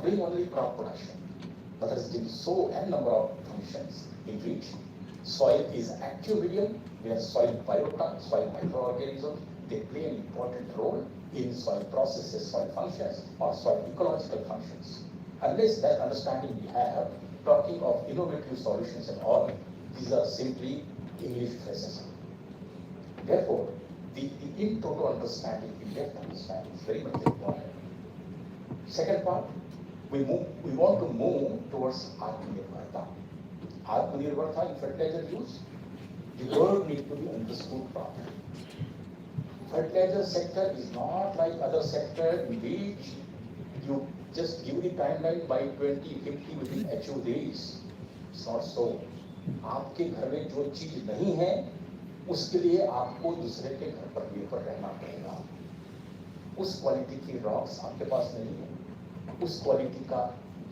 doing only crop production, but there is still so n number of functions in which soil is active medium, where soil biota, soil microorganisms, they play an important role in soil processes, soil functions, or soil ecological functions. Unless that understanding we have, talking of innovative solutions and all, these are simply English phrases. Therefore, the in total understanding, in-depth understanding is very much important. Second part, we want to move towards Atmanirbharta. Atmanirbharta in fertilizer use, the word needs to be understood properly. Fertilizer sector is not like other sector in which you just give the timeline by 2050 within achieve this. It's not so. आपके घर में जो चीज नहीं है उसके लिए आपको दूसरे के घर पर निर्भर रहना पड़ेगा। उस क्वालिटी की रॉक्स आपके पास नहीं है, उस क्वालिटी का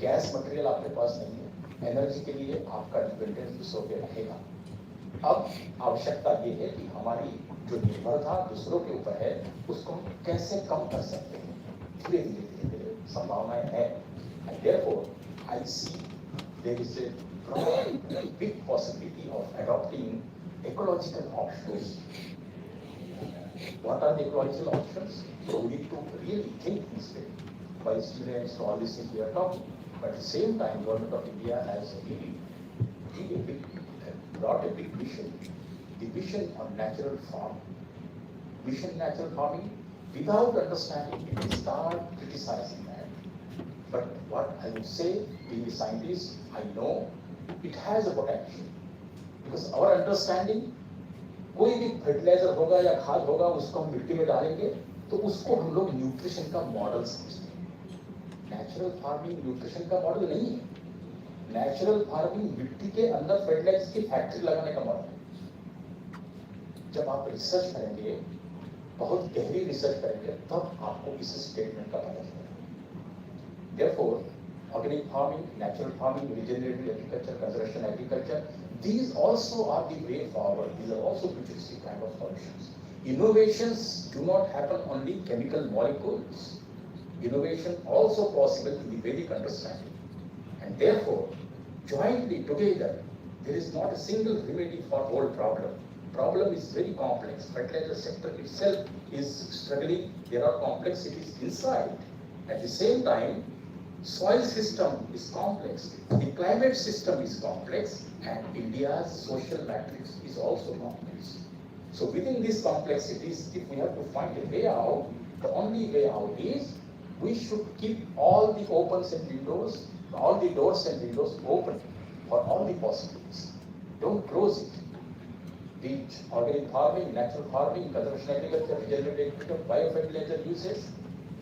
गैस मटेरियल आपके पास नहीं है, एनर्जी के लिए आपका डिपेंडेंस दूसरों पे रहेगा। अब आवश्यकता ये है कि हमारी जो निर्भरता दूसरों के ऊपर है उसको हम कैसे कम कर सकते हैं। धीरे धीरे संभावनाएं हैं। And therefore, I see there is a big possibility of adopting ecological options. What are the ecological options? So we need to really think this way. By students, all these things we are talking. But at the same time, Government of India has really brought a big vision. The vision on natural farming. Vision natural farming, without understanding, we will start criticizing that. But what I would say, being a scientist, I know it has a potential. Because our understanding, कोई भी fertiliser होगा या खाद होगा उसको हम मिट्टी में डालेंगे तो उसको हम लोग न्यूट्रिशन का मॉडल समझते हैं। नेचुरल फार्मिंग न्यूट्रिशन का मॉडल नहीं है। नेचुरल फार्मिंग मिट्टी के अंदर फर्टिलाइजर की फैक्ट्री लगाने का मॉडल है। जब आप रिसर्च करेंगे, बहुत गहरी रिसर्च करेंगे, तब आपको इस स्टेटमेंट का पता चलेगा। Therefore, organic farming, natural farming, regenerative agriculture, conservation agriculture, these also are the way forward. These are also futuristic kind of solutions. Innovations do not happen only chemical molecules. Innovation also possible in the Vedic understanding. And therefore, jointly together, there is not a single remedy for all problem. Problem is very complex. Fertilizer sector itself is struggling. There are complexities inside. At the same time, soil system is complex. The climate system is complex, and India's social matrix is also complex. So within these complexities, if we have to find a way out, the only way out is we should keep all the opens and windows, all the doors and windows open for all the possibilities. Don't close it. Be it organic farming, natural farming, conservation agriculture, regenerative agriculture, biofertilizer uses,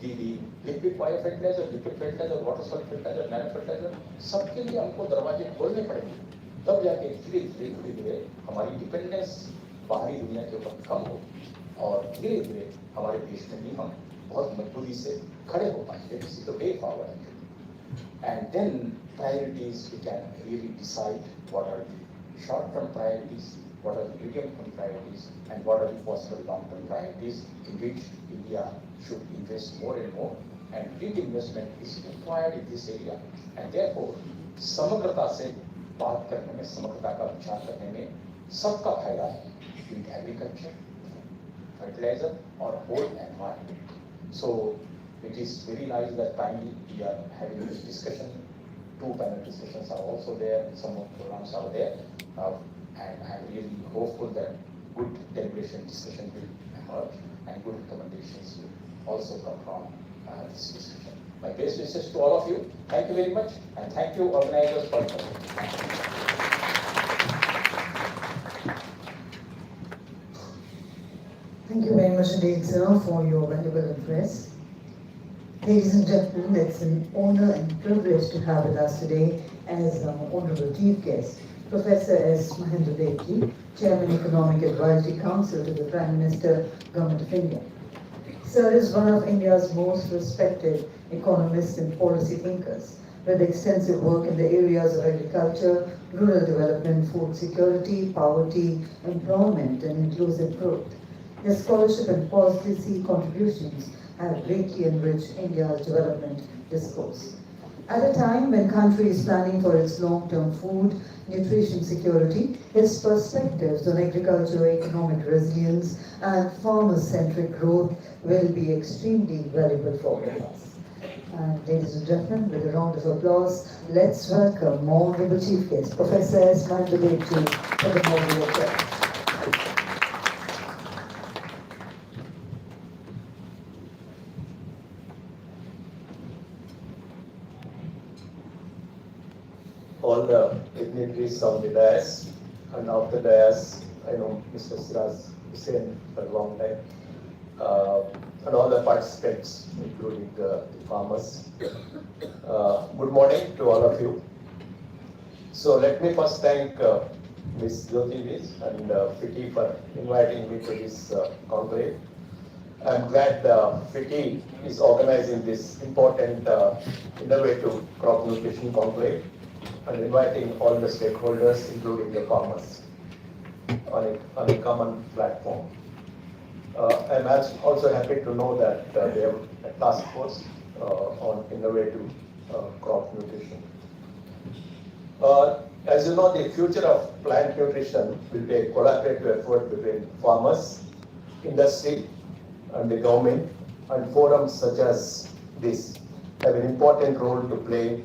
the liquid biofertilizer, liquid fertilizer, water solid fertilizer, nano fertilizer, सबके लिए हमको दरवाजे खोलने पड़ेंगे। तब जाके धीरे धीरे हमारी डिपेंडेंस बाहरी दुनिया के ऊपर कम हो और धीरे धीरे हमारे देश में भी हम बहुत मजबूती से खड़े हो पाएंगे। This is the way forward. And then priorities, we can really decide what are the short-term priorities, what are the medium-term priorities, and what are the possible long-term priorities in which India should invest more and more. And big investment is required in this area. And therefore, समग्रता से बात करने में, समग्रता का विचार करने में सबका फायदा है, in agriculture, fertilizer, or whole environment. So it is very nice that timely we are having this discussion. 2 panel discussions are also there, some of the programs are there, and I am really hopeful that good deliberation discussion will emerge and good recommendations will also come from this discussion. My best wishes to all of you. Thank you very much, and thank you organizers for coming. Thank you very much indeed, sir, for your valuable address. Ladies and gentlemen, it's an honor and privilege to have with us today as our honorable chief guest, Professor S. Mahendra Devji, Chairman Economic Advisory Council to the Prime Minister, Government of India. Sir is one of India's most respected economists and policy thinkers, with extensive work in the areas of agriculture, rural development, food security, poverty, employment, and inclusive growth. His scholarship and policy contributions have greatly enriched India's development discourse. At a time when country is planning for its long-term food, nutrition security, his perspectives on agricultural economic resilience and farmer-centric growth will be extremely valuable for all of us. And ladies and gentlemen, with a round of applause, let's welcome Honorable Chief Guest, Professor S. Mandalay to the Honorable Chair. All the dignitaries on the dais, and off the dais, I know Mr. Siraj Hussain for a long time, and all the participants, including the farmers. Good morning to all of you. So let me first thank Ms. Jyoti and FITI for inviting me to this conclave. I'm glad FITI is organizing this important innovative crop nutrition conclave and inviting all the stakeholders, including the farmers, on a common platform. I'm also happy to know that they have a task force on innovative crop nutrition. As you know, the future of plant nutrition will be a collaborative effort between farmers, industry, and the government, and forums such as this have an important role to play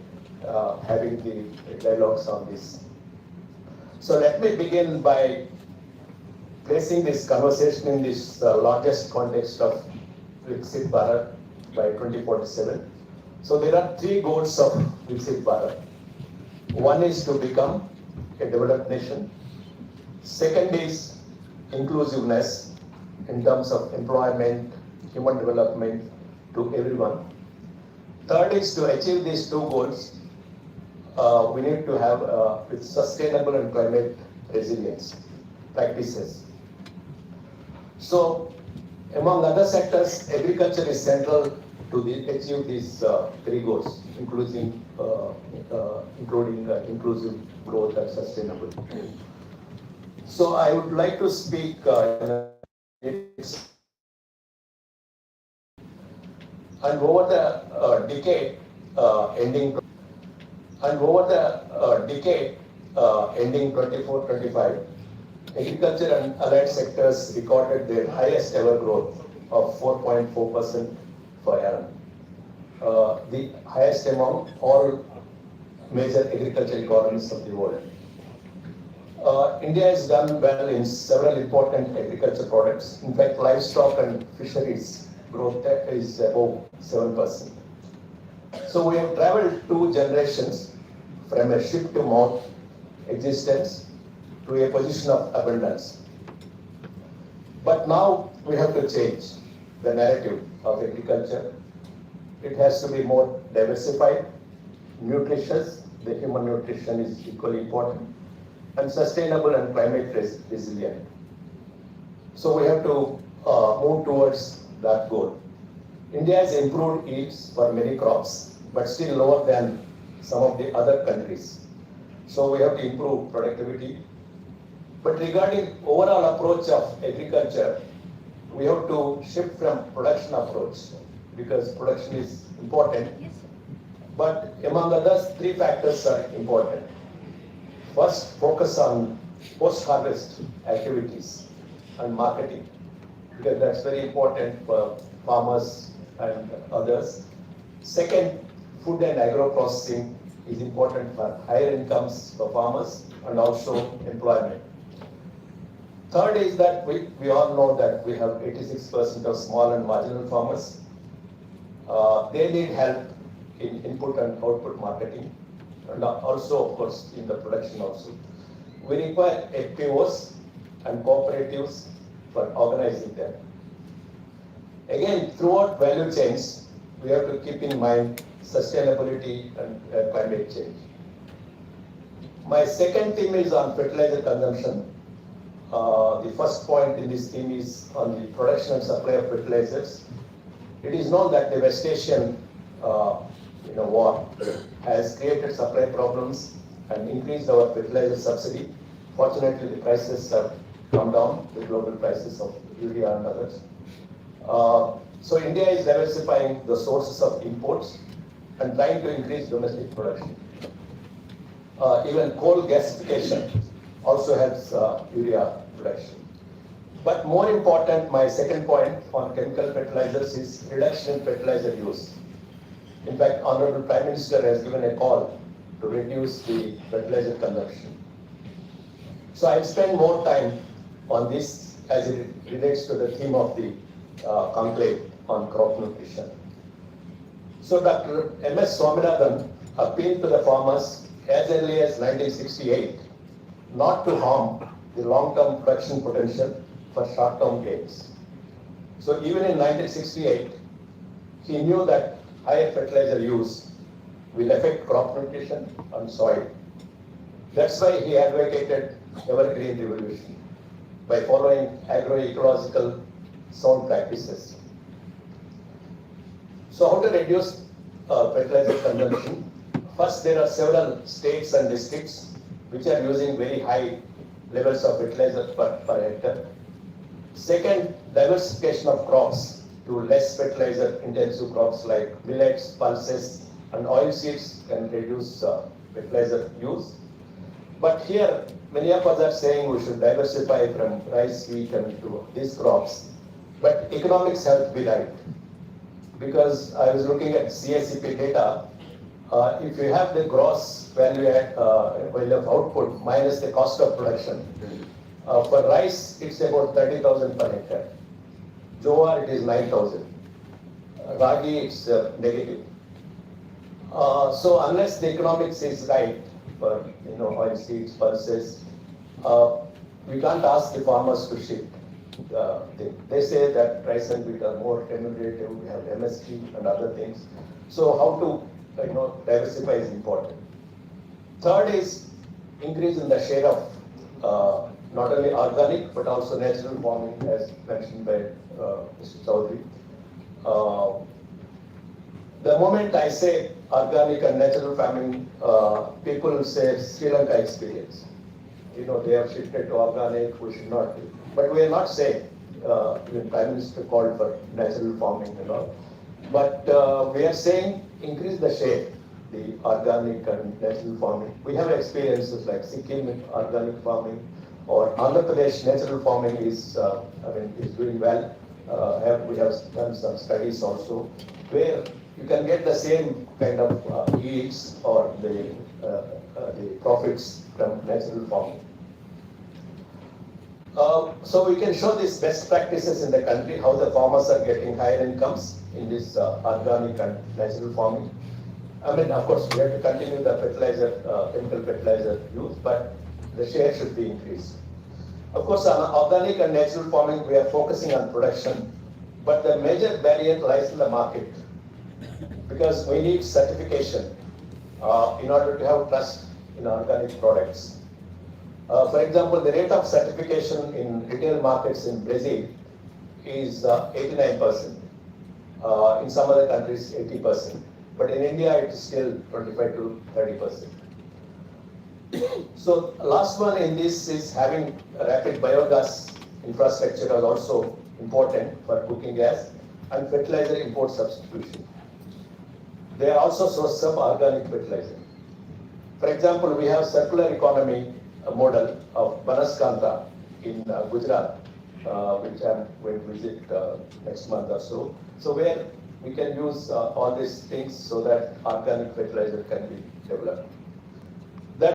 having the dialogues on this. So let me begin by placing this conversation in this largest context of Viksit Bharat by 2047. So there are three goals of Viksit Bharat. One is to become a developed nation. Second is inclusiveness in terms of employment, human development to everyone. Third is to achieve these two goals, we need to have with sustainable and climate resilience practices. So, among other sectors, agriculture is central to achieve these three goals, including inclusive growth and sustainable. So, I would like to speak and over the decade ending. And over the decade ending 24-25, agriculture and allied sectors recorded their highest ever growth of 4.4% per annum, the highest among all major agricultural economies of the world. India has done well in several important agriculture products. In fact, livestock and fisheries growth is above 7%. So we have traveled two generations from a ship to mouth existence to a position of abundance. But now we have to change the narrative of agriculture. It has to be more diversified, nutritious, the human nutrition is equally important, and sustainable and climate resilient. So we have to move towards that goal. India has improved yields for many crops, but still lower than some of the other countries. So we have to improve productivity. But regarding overall approach of agriculture, we have to shift from production approach because production is important. But among others, three factors are important. First, focus on post-harvest activities and marketing because that's very important for farmers and others. Second, food and agro-processing is important for higher incomes for farmers and also employment. Third is that we all know that we have 86% of small and marginal farmers. They need help in input and output marketing and also, of course, in the production also. We require FPOs and cooperatives for organizing them. Again, throughout value chains, we have to keep in mind sustainability and climate change. My second theme is on fertilizer consumption. The first point in this theme is on the production and supply of fertilizers. It is known that the West Asian war has created supply problems and increased our fertilizer subsidy. Fortunately, the prices have come down, the global prices of urea and others. So India is diversifying the sources of imports and trying to increase domestic production. Even coal gasification also helps urea production. But more important, my second point on chemical fertilizers is reduction in fertilizer use. In fact, Honorable Prime Minister has given a call to reduce the fertilizer consumption. So I'll spend more time on this as it relates to the theme of the conclave on crop nutrition. So Dr. M.S. Swaminathan appealed to the farmers as early as 1968 not to harm the long-term production potential for short-term gains. So even in 1968, he knew that higher fertilizer use will affect crop nutrition and soil. That's why he advocated evergreen revolution by following agroecological sound practices. So how to reduce fertilizer consumption? First, there are several states and districts which are using very high levels of fertilizer per hectare. Second, diversification of crops to less fertilizer intensive crops like millets, pulses, and oilseeds can reduce fertilizer use. But here, many of us are saying we should diversify from rice, wheat, and to these crops. But economics have to be right. Because I was looking at CSCP data, if you have the gross value of output minus the cost of production, for rice it's about 30,000 per hectare. Jowar it is 9,000. Ragi it's negative. So unless the economics is right for oil seeds, pulses, we can't ask the farmers to shift. They say that rice and wheat are more remunerative. We have MSP and other things. So how to diversify is important. Third is increase in the share of not only organic but also natural farming, as mentioned by Mr. Chaudhary. The moment I say organic and natural farming, people will say Sri Lanka experience. They have shifted to organic, we should not do. But we are not saying, even Prime Minister called for natural farming and all. But we are saying increase the share, the organic and natural farming. We have experiences like Sikkim organic farming, or Andhra Pradesh natural farming is doing well. We have done some studies also where you can get the same kind of yields or the profits from natural farming. So we can show these best practices in the country, how the farmers are getting higher incomes in this organic and natural farming. Of course, we have to continue the chemical fertilizer use, but the share should be increased. Of course, on organic and natural farming, we are focusing on production, but the major barrier lies in the market, because we need certification in order to have trust in organic products. For example, the rate of certification in retail markets in Brazil is 89%. In some other countries, 80%. But in India, it is still 25 to 30%. So last one in this is having rapid biogas infrastructure is also important for cooking gas and fertilizer import substitution. They are also sources of organic fertilizer. For example, we have circular economy model of Banaskantha in Gujarat, which I'm going to visit next month or so. So where we can use all these things so that organic fertilizer can be developed.